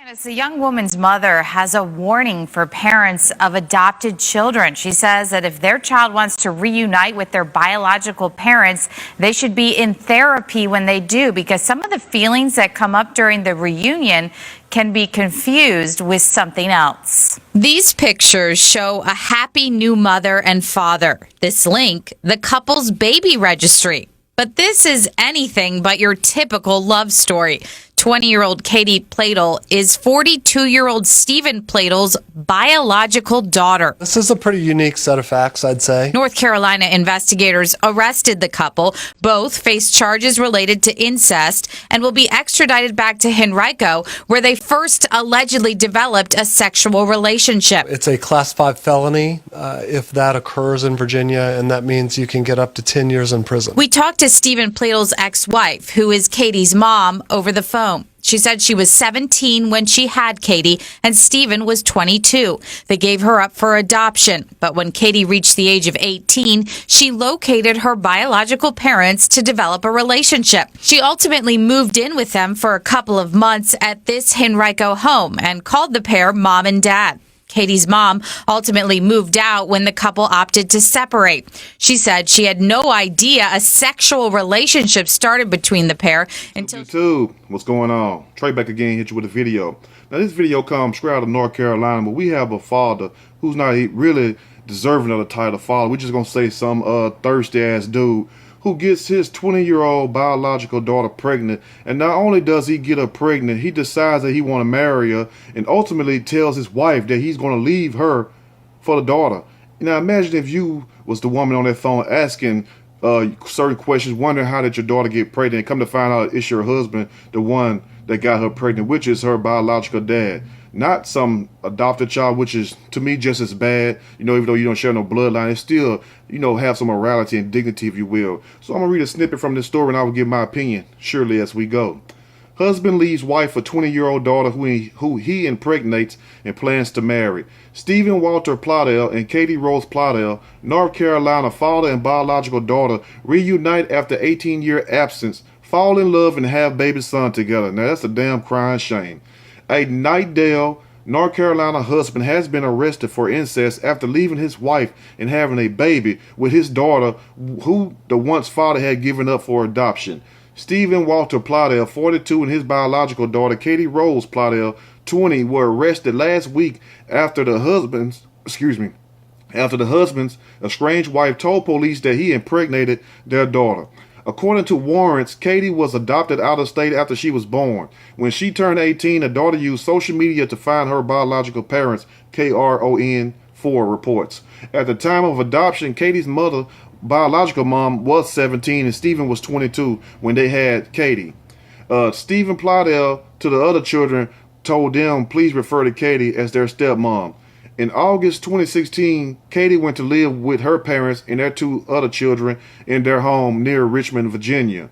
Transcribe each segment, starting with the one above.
As a young woman's mother has a warning for parents of adopted children. She says that if their child wants to reunite with their biological parents, they should be in therapy when they do, because some of the feelings that come up during the reunion can be confused with something else. These pictures show a happy new mother and father. This link, the couple's baby registry. But this is anything but your typical love story. 20-year-old Katie Pladel is 42-year-old Stephen Pladel's biological daughter. This is a pretty unique set of facts, I'd say. North Carolina investigators arrested the couple. Both face charges related to incest and will be extradited back to Henrico, where they first allegedly developed a sexual relationship. It's a Class 5 felony if that occurs in Virginia, and that means you can get up to 10 years in prison. We talked to Stephen Pladel's ex-wife, who is Katie's mom, over the phone. She said she was 17 when she had Katie, and Stephen was 22. They gave her up for adoption, but when Katie reached the age of 18, she located her biological parents to develop a relationship. She ultimately moved in with them for a couple of months at this Henrico home and called the pair mom and dad. Katie's mom ultimately moved out when the couple opted to separate. She said she had no idea a sexual relationship started between the pair until... YouTube, what's going on? Trey back again, hit you with a video. Now this video comes straight out of North Carolina, but we have a father who's not really deserving of the title father. We're just going to say some thirsty ass dude who gets his 20-year-old biological daughter pregnant, and not only does he get her pregnant, he decides that he want to marry her, and ultimately tells his wife that he's going to leave her for the daughter. Now imagine if you was the woman on that phone asking certain questions, wondering how did your daughter get pregnant, and come to find out it's your husband, the one that got her pregnant, which is her biological dad. Not some adopted child, which is, to me, just as bad. Even though you don't share no bloodline, it's still, have some morality and dignity, if you will. So I'm going to read a snippet from this story, and I will give my opinion, surely, as we go. Husband leaves wife for 20-year-old daughter who he impregnates and plans to marry. Stephen Walter Pladel and Katie Rose Pladel, North Carolina father and biological daughter, reunite after 18-year absence, fall in love, and have baby son together. Now, that's a damn crying shame. A Knightdale, North Carolina husband has been arrested for incest after leaving his wife and having a baby with his daughter, who the once father had given up for adoption. Stephen Walter Pladel, 42, and his biological daughter, Katie Rose Pladel, 20, were arrested last week after the husband's estranged wife told police that he impregnated their daughter. According to warrants, Katie was adopted out of state after she was born. When she turned 18, the daughter used social media to find her biological parents, KRON4 reports. At the time of adoption, Katie's mother, biological mom, was 17 and Stephen was 22 when they had Katie. Stephen Pladel, to the other children, told them please refer to Katie as their stepmom. In August 2016, Katie went to live with her parents and their two other children in their home near Richmond, Virginia.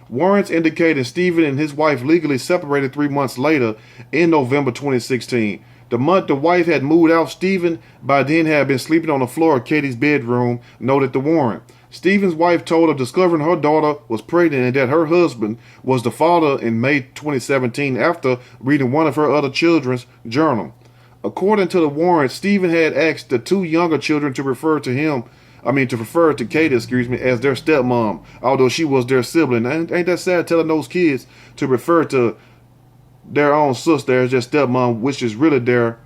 Warrants indicated Stephen and his wife legally separated 3 months later in November 2016. The month the wife had moved out, Stephen by then had been sleeping on the floor of Katie's bedroom, noted the warrant. Stephen's wife told of discovering her daughter was pregnant and that her husband was the father in May 2017 after reading one of her other children's journal. According to the warrant, Stephen had asked the two younger children to refer to Katie, as their stepmom, although she was their sibling. Ain't that sad, telling those kids to refer to their own sister as their stepmom, which is really their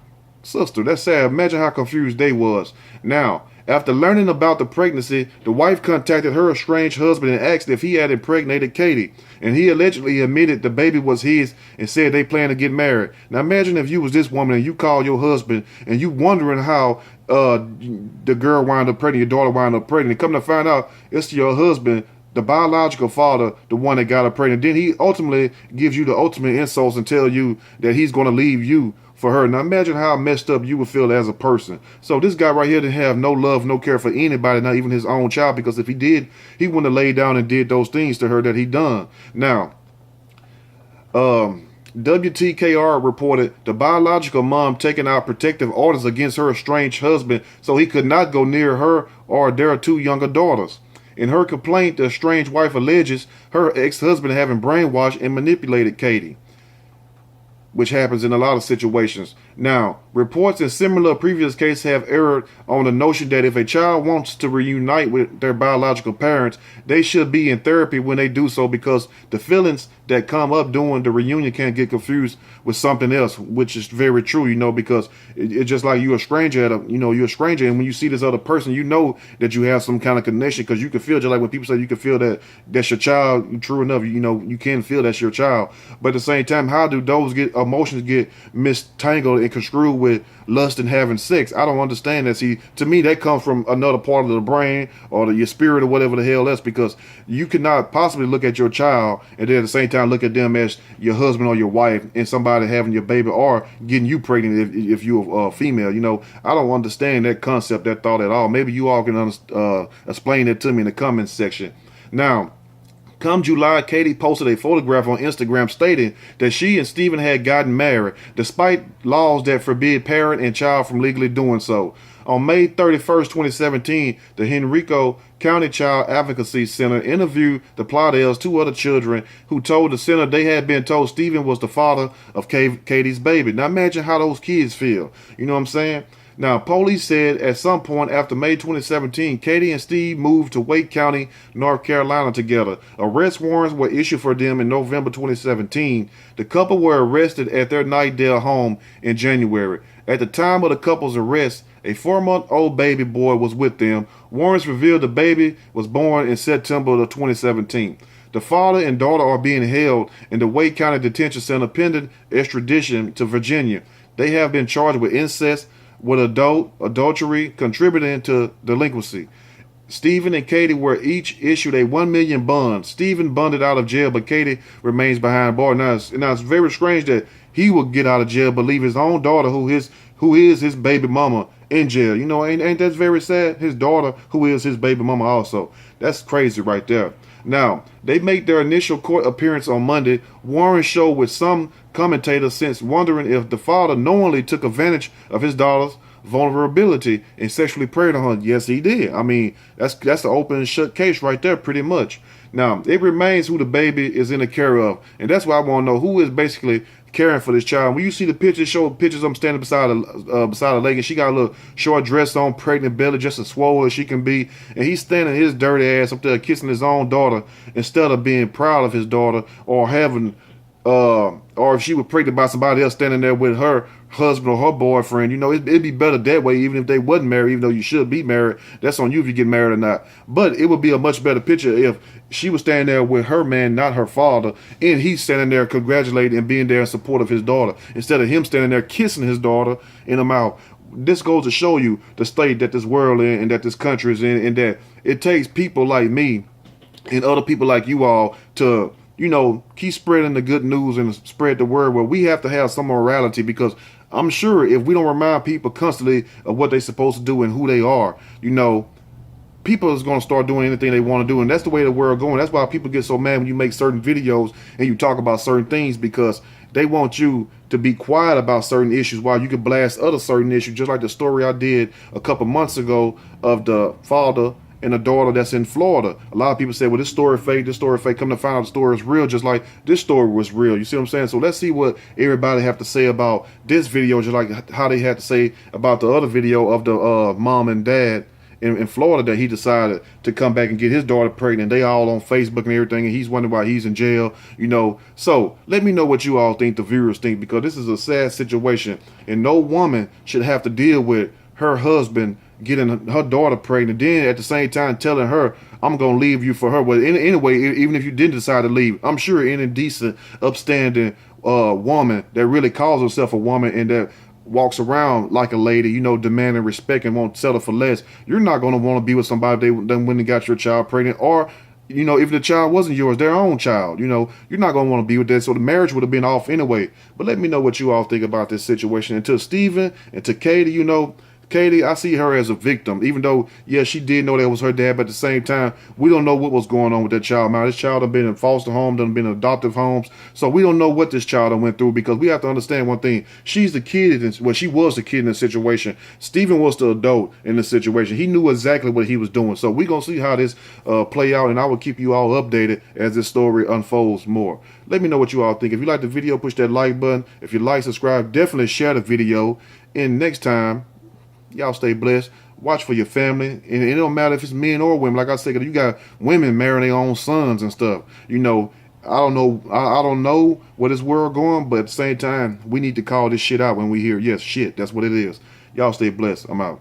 sister? That's sad. Imagine how confused they was. Now, after learning about the pregnancy, the wife contacted her estranged husband and asked if he had impregnated Katie, and he allegedly admitted the baby was his and said they plan to get married. Now imagine if you was this woman and you call your husband and you wondering how the girl wound up pregnant, your daughter wound up pregnant, and come to find out it's your husband, the biological father, the one that got her pregnant. Then he ultimately gives you the ultimate insults and tell you that he's going to leave you for her. Now imagine how messed up you would feel as a person. So this guy right here didn't have no love, no care for anybody, not even his own child, because if he did, he wouldn't have laid down and did those things to her that he done. Now, WTKR reported the biological mom taking out protective orders against her estranged husband so he could not go near her or their two younger daughters. In her complaint, the estranged wife alleges her ex-husband having brainwashed and manipulated Katie. which happens in a lot of situations. Now, reports in similar previous cases have erred on the notion that if a child wants to reunite with their biological parents, they should be in therapy when they do so, because the feelings that come up during the reunion can get confused with something else, which is very true, because it's just like you're a stranger you're a stranger, and when you see this other person, that you have some kind of connection, because you can feel, just like when people say you can feel that that's your child. True enough, you can feel that's your child. But at the same time, how do those emotions get mistangled and construed with lust and having sex? I don't understand that. See, to me, that comes from another part of the brain or your spirit or whatever the hell else, because you cannot possibly look at your child and then at the same time look at them as your husband or your wife and somebody having your baby or getting you pregnant if you're a female. I don't understand that concept, that thought at all. Maybe you all can explain it to me in the comments section. Now, come July, Katie posted a photograph on Instagram stating that she and Steven had gotten married, despite laws that forbid parent and child from legally doing so. On May 31st, 2017, the Henrico County Child Advocacy Center interviewed the Plaudels, two other children, who told the center they had been told Steven was the father of Katie's baby. Now imagine how those kids feel. You know what I'm saying? Now, police said at some point after May 2017, Katie and Steve moved to Wake County, North Carolina together. Arrest warrants were issued for them in November 2017. The couple were arrested at their Nightdale home in January. At the time of the couple's arrest, a 4-month-old baby boy was with them. Warrants revealed the baby was born in September of 2017. The father and daughter are being held in the Wake County Detention Center pending extradition to Virginia. They have been charged with incest, with adultery, contributing to delinquency. Stephen and Katie were each issued a $1 million bond. Stephen bonded out of jail, but Katie remains behind bars. Now it's very strange that he would get out of jail, but leave his own daughter, who is his baby mama, in jail. Ain't that very sad? His daughter, who is his baby mama also. That's crazy right there. Now, they make their initial court appearance on Monday. Warren showed with some commentators since wondering if the father knowingly took advantage of his daughter's vulnerability and sexually preyed on her. Yes, he did. I mean, that's the open and shut case right there, pretty much. Now, it remains who the baby is in the care of, and that's why I want to know who is basically caring for this child. When you see the pictures, show pictures of them standing beside a lake, and she got a little short dress on, pregnant belly, just as swole as she can be, and he's standing his dirty ass up there kissing his own daughter instead of being proud of his daughter, or having or if she was pregnant by somebody else standing there with her husband or her boyfriend. It'd be better that way, even if they wasn't married, even though you should be married. That's on you if you get married or not. But it would be a much better picture if she was standing there with her man, not her father, and he's standing there congratulating and being there in support of his daughter, instead of him standing there kissing his daughter in the mouth. This goes to show you the state that this world is and that this country is in, and that it takes people like me and other people like you all to keep spreading the good news and spread the word, where we have to have some morality, because I'm sure if we don't remind people constantly of what they're supposed to do and who they are, people is going to start doing anything they want to do. And that's the way the world going. That's why people get so mad when you make certain videos and you talk about certain things, because they want you to be quiet about certain issues while you can blast other certain issues, just like the story I did a couple months ago of the father and a daughter that's in Florida. A lot of people say, well, this story fake, this story fake. Come to find out the story is real, just like this story was real. You see what I'm saying? So let's see what everybody have to say about this video, just like how they had to say about the other video of the mom and dad in Florida that he decided to come back and get his daughter pregnant. They all on Facebook and everything, and he's wondering why he's in jail, So let me know what you all think, the viewers think, because this is a sad situation, and no woman should have to deal with her husband getting her daughter pregnant, then at the same time telling her, I'm going to leave you for her. Well, anyway, even if you didn't decide to leave, I'm sure any decent, upstanding woman that really calls herself a woman and that walks around like a lady, demanding respect and won't settle for less, you're not going to want to be with somebody that went and got your child pregnant, or if the child wasn't yours, their own child, you're not going to want to be with that. So the marriage would have been off anyway. But let me know what you all think about this situation. And to Steven and to Katie, Katie, I see her as a victim, even though, yeah, she did know that was her dad, but at the same time, we don't know what was going on with that child. Now, this child done been in foster homes, done been in adoptive homes, so we don't know what this child done went through, because we have to understand one thing. She's the kid, well, she was the kid in the situation. Stephen was the adult in the situation. He knew exactly what he was doing, so we're going to see how this play out, and I will keep you all updated as this story unfolds more. Let me know what you all think. If you like the video, push that like button. If you like, subscribe, definitely share the video, and next time, y'all stay blessed. Watch for your family. And it don't matter if it's men or women. Like I said, you got women marrying their own sons and stuff. You know, I don't know. I don't know where this world going, but at the same time, we need to call this shit out when we hear, yes, shit, that's what it is. Y'all stay blessed. I'm out.